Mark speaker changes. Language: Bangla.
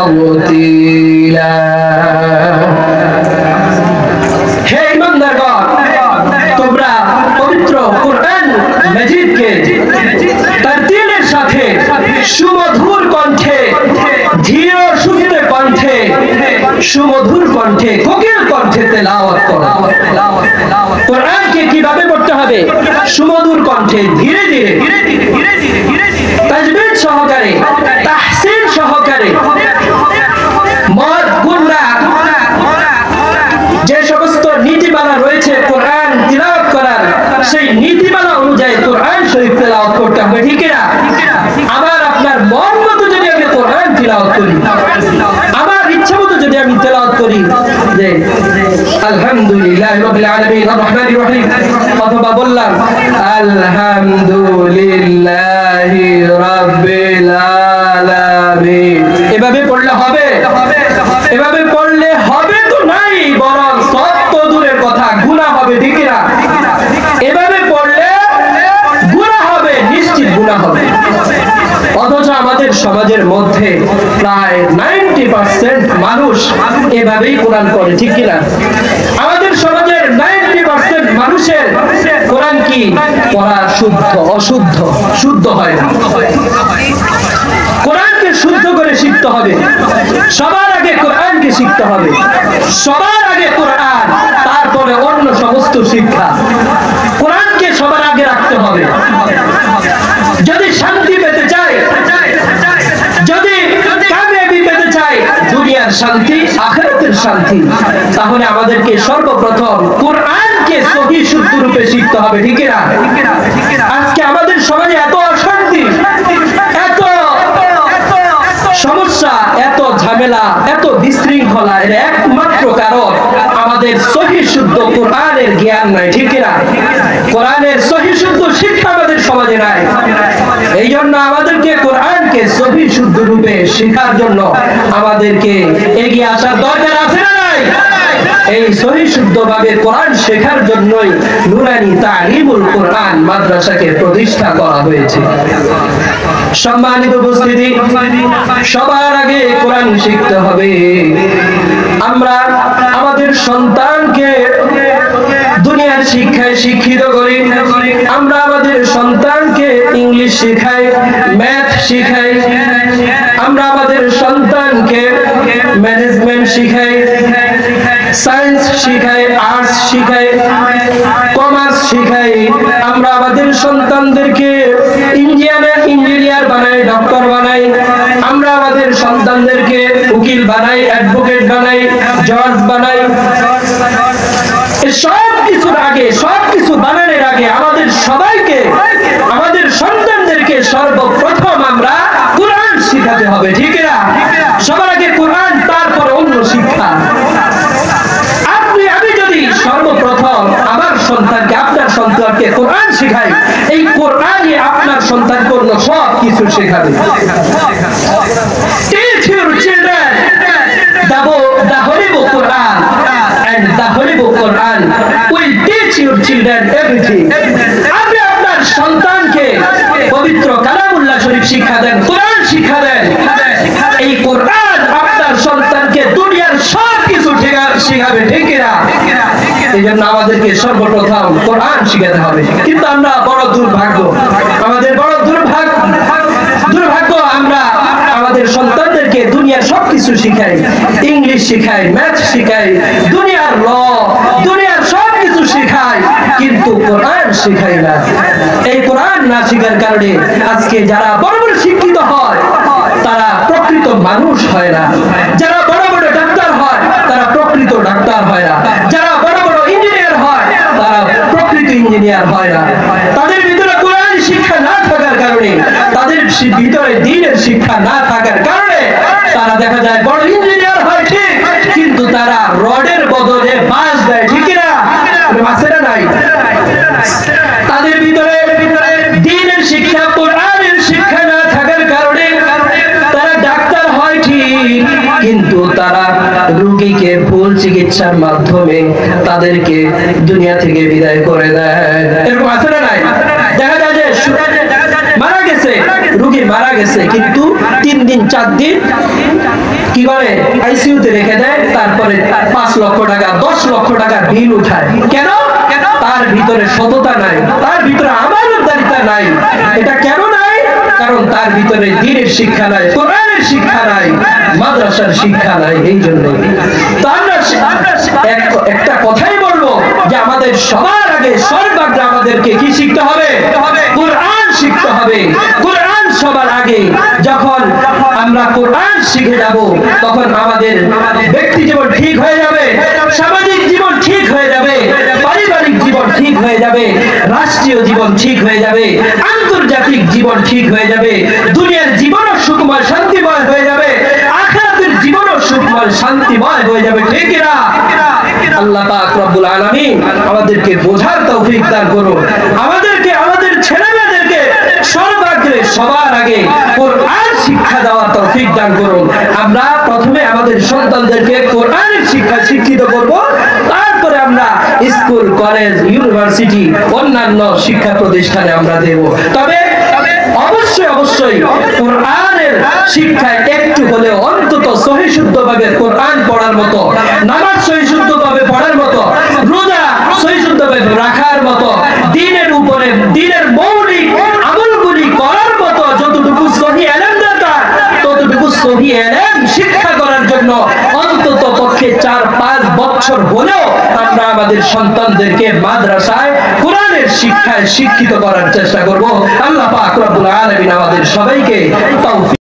Speaker 1: تبتيلا হে ইমানদারগণ তোমরা পবিত্র কোরআন মাজিদকে তারতিলের সাথে সুমধুর কণ্ঠে ধীর সুস্থ কণ্ঠে সুমধুর কণ্ঠে কোকিল কণ্ঠে তেলাওয়াত করো কোরআনকে কিভাবে পড়তে হবে সুমধুর কণ্ঠে ধীরে ধীরে তাজবিদ সহকারে তাহসিন সহকারে মদ গুণা যে সমস্ত নীতিমালা রয়েছে কোরআন তিলাওয়াত করার সেই নীতিমালা অনুযায়ী কোরআন শরীফ তেলাওয়াত করতে হবে ঠিক না আমার আপনার মন মতো যদি আমি কোরআন তিলাওয়াত করি আমার ইচ্ছা মতো যদি আমি তেলাওয়াত করি যে আলহামদুলিল্লাহ রাব্বিল আলামিন আর রহমানির রহিম অথবা বললাম আলহামদুলিল্লাহি রাব্বিল আলামিন এভাবে পড়লে হবে এভাবে পড়লে হবে তো নাই বরং সত্য দূরের কথা গুনাহ হবে ঠিক না এভাবে পড়লে গুনাহ হবে নিশ্চিত গুনাহ হবে অথচ আমাদের সমাজের মধ্যে প্রায় 90% মানুষ এভাবেই কোরআন পড়ে ঠিক কি না আমাদের সমাজের 90% মানুষের কোরআন কি পড়া শুদ্ধ অশুদ্ধ শুদ্ধ হয় না কোরআনকে শুদ্ধ করে শিখতে হবে সবার আগে কোরআনকে শিখতে হবে সবার আগে কোরআন তারপরে অন্য সমস্ত শিক্ষা কোরআনকে সবার আগে রাখতে হবে যদি শান্তি পেতে চাই যদি কামিয়াবি পেতে চাই দুনিয়ার শান্তি আখিরাতের শান্তি তাহলে আমাদেরকে সর্বপ্রথম কোরআনকে সহি শুদ্ধ রূপে শিখতে হবে ঠিক না আজকে আমাদের সমাজে এত অশান্তি এত সমস্যা এত ঝামেলা এত বিশৃঙ্খলা এর একমাত্র কারণ আমাদের সহি শুদ্ধ কোরআনের জ্ঞান নাই ঠিক না কোরআনের সহি শুদ্ধ শিক্ষা আমাদের সমাজে নাই এই জন্য আমাদেরকে কোরআনকে সহি শুদ্ধ রূপে শেখার জন্য আমাদেরকে এগিয়ে আসার দরকার আছে না নাই এই সহি শুদ্ধভাবে কোরআন শেখার জন্যই নুরানি তালিমুল কোরআন মাদ্রাসাকে প্রতিষ্ঠা করা হয়েছে সম্মানিত উপস্থিতি সবার আগে কোরআন শিখতে হবে আমরা আমাদের সন্তানকে দুনিয়ার শিক্ষায় শিক্ষিত করি আমরা আমাদের সন্তানকে ইংলিশ শেখাই ম্যাথ শেখাই আমরা আমাদের সন্তানকে ম্যানেজমেন্ট শেখাই সায়েন্স শিখাই আর্টস শিখাই কমার্স শিখাই আমরা আমাদের সন্তানদেরকে ইঞ্জিনিয়ার বানাই ডক্টর বানাই আমরা আমাদের সন্তানদেরকে উকিল বানাই অ্যাডভোকেট বানাই জজ বানাই সব কিছুর আগে সবকিছু বানানোর আগে আমাদের সবাইকে আমাদের সন্তানদেরকে সর্বপ্রথম আমরা কোরআন শিখাতে হবে ঠিক না সবার আগে কোরআন তারপরে অন্য শিক্ষা আমি যদি সর্বপ্রথম আমার সন্তানকে আপনার সন্তানকে কোরআন শেখাই এই কোরআনই আপনার সন্তানকে অন্য সব কিছু শেখাবে Teach your children the Holy Book Quran and the Holy Book Quran will teach your children everything আপনি আপনার সন্তানকে পবিত্র কালামুল্লাহ শরীফ শিক্ষা দেন কোরআন শিক্ষা দেন এই কোরআন আপনার সন্তানকে দুনিয়ার সব কিছু শেখাবে ঠিক না এই জন্য আমাদেরকে সর্বপ্রথম কোরআন শিখাতে হবে কিন্তু আমরা বড় দুর্ভাগ্য আমাদের বড় দুর্ভাগ্য আমরা আমাদের সন্তানদেরকে দুনিয়ার সবকিছু শিখাই ইংলিশ শিখাই ম্যাথ শিখাই দুনিয়ার ল দুনিয়ার সবকিছু শিখাই কিন্তু কোরআন শিখাই না এই কোরআন না শেখার কারণে আজকে যারা বড় বড় শিক্ষিত হয় তারা প্রকৃত মানুষ হয় না যারা বড় বড় ডাক্তার হয় তারা প্রকৃত ডাক্তার হয় না যারা বড় বড় ইঞ্জিনিয়ার হয় তারা প্রকৃত ইঞ্জিনিয়ার হয় না তাদের ভিতরে কোরআন শিক্ষা না থাকার কারণে তাদের ভিতরে দ্বীনের শিক্ষা না থাকার কারণে তারা দেখা যায় বড় ইঞ্জিনিয়ার হয় ঠিক কিন্তু তারা রডের বদলে বাঁশ দেয় ঠিক না আছে না নাই তাদের ভিতরে দ্বীনের শিক্ষা কোরআনের শিক্ষা না থাকার কারণে তারা ডাক্তার হয় ঠিক কিন্তু তারা রোগীকে ভুল চিকিৎসার মাধ্যমে তাদেরকে দুনিয়া থেকে বিদায় করে দেয় এরকম আছে না নাই দেখা যায় যে মারা গেছে রোগী মারা গেছে কিন্তু 3 দিন 4 দিন কি করে আইসিইউতে রেখে দেয়, তারপরে 5 লক্ষ টাকা 10 লক্ষ টাকা বিল উঠায়। কেন? তার ভিতরে সততা নাই, তার ভিতরে আমানতদারিতা নাই। এটা কেন নাই? কারণ তার ভিতরে দ্বীনের শিক্ষা নাই, কোরআনের শিক্ষা নাই, মাদ্রাসার শিক্ষা নাই। এই জন্য তো আমরা একটা কথাই বলবো যে আমাদের সবার আগে সর্বাগ্রে আমাদেরকে কি শিখতে হবে? কোরআন শিখতে হবে। কোরআন সবার আগে। যখন আমরা কোরআন শিখে যাব তখন আমাদের ব্যক্তি জীবন ঠিক হয়ে যাবে, সামাজিক জীবন ঠিক হয়ে যাবে, পারিবারিক জীবন ঠিক হয়ে যাবে, রাষ্ট্রীয় জীবন ঠিক হয়ে যাবে, আন্তর্জাতিক জীবন ঠিক হয়ে যাবে, দুনিয়ার জীবনও সুখময় শান্তিময় হয়ে যাবে, আখিরাতের জীবনও সুখময় শান্তিময় হয়ে যাবে। ঠিক না? আল্লাহ পাক রব্বুল আলামিন আমাদেরকে বোঝার তৌফিক দান করুন, আমাদেরকে আমাদের ছেলেমেয়েদেরকে সর্বাগ্রে সবার আগে কোরআন শিক্ষা দেওয়ার তৌফিক দান করুন। আমরা প্রথমে আমাদের সন্তানদেরকে কোরআনের শিক্ষা শিক্ষিত করব, তারপরে আমরা স্কুল, কলেজ, ইউনিভার্সিটি, অন্যান্য শিক্ষা প্রতিষ্ঠানে আমরা দেব। তবে অবশ্যই অবশ্যই কোরআনের শিক্ষায় একটু হলেও অন্তত সহি শুদ্ধভাবে কোরআন পড়ার মতো, নামাজ সহি শুদ্ধভাবে পড়ার মতো, রোজা সহি শুদ্ধভাবে রাখার মতো, দ্বীনের উপরে দ্বীনের মৌলিক আমলগুলি করার মতো যতটুকু সহি ইলম দরকার ততটুকু সহি ইলম শিক্ষা করার জন্য অন্তত পক্ষে 4-5 বছর হলেও আমরা আমাদের সন্তানদেরকে মাদ্রাসায় কোরআনের শিক্ষায় শিক্ষিত করার চেষ্টা করব। আল্লাহ পাক রব্বুল আলামিন আমাদের সবাইকে তৌফিক